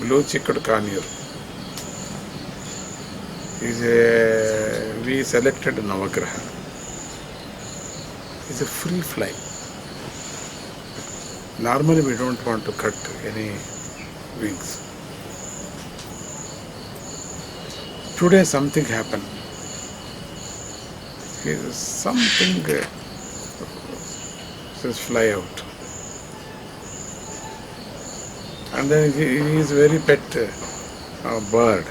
blue chicked Conure. We selected Navagraha. It's a free fly. Normally we don't want to cut any wings. Today something happened. Something says fly out. And then he is very pet bird.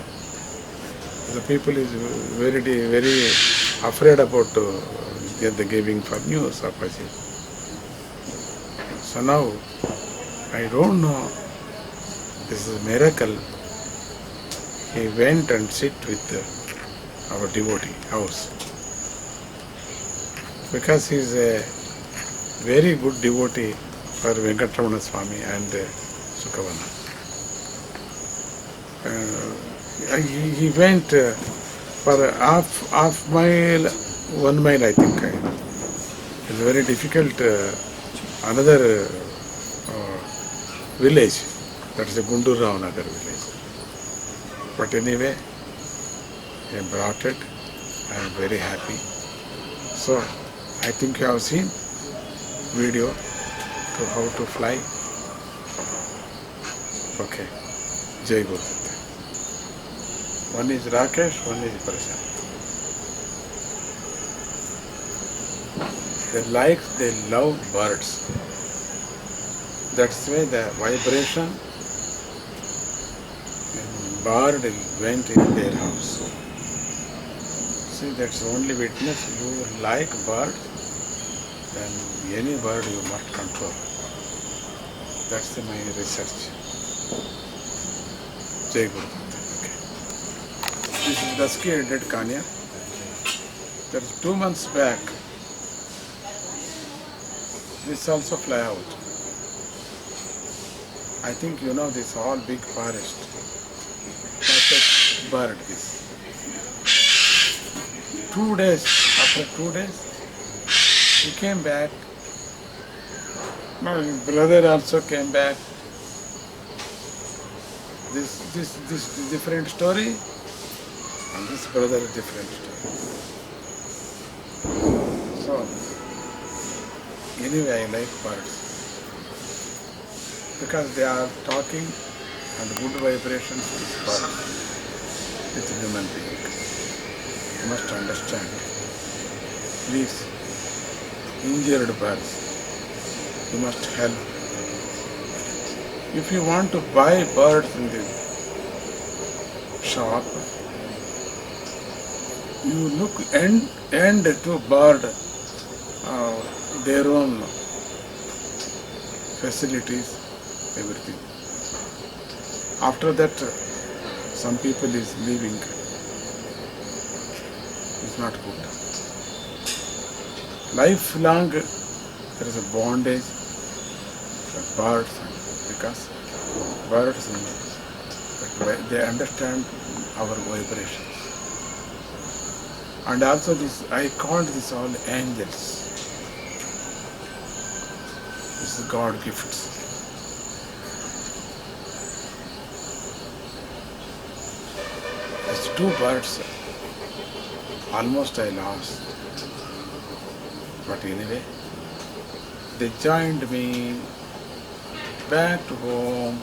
The people is very afraid about the giving for news or purchase. So now, I don't know, this is a miracle. He went and sit with our devotee house. Because he is a very good devotee for Venkateswara Swami and Shuka Vana. He went for half mile, 1 mile I think. It's very difficult. Another village, that is the Gundurao Nagar village. But anyway, he brought it. I am very happy. So, I think you have seen video to how to fly. Okay. Jai Guru. One is Rakesh, one is Prashant. They love birds. That's why the vibration bird went in their house. See, that's the only witness. You like bird, then any bird you must control. That's my research. Jai Guru. Okay. This is dusky-headed Conure. That's 2 months back. This also fly out. I think you know this all big forest. Perfect bird this. 2 days, after 2 days, he came back. My brother also came back. This different story, and this brother different story. So, anyway, I like birds because they are talking and good vibrations with birds, with human being. You must understand. Please, injured birds, you must help. If you want to buy birds in the shop, you look end to bird, their own facilities, everything. After that, some people is leaving. It's not good. Lifelong, there is a bondage with birds, because birds, they understand our vibrations. And also this, I called this all angels. This is God gifts. There's 2 birds. Almost I lost. But anyway, they joined me back to home.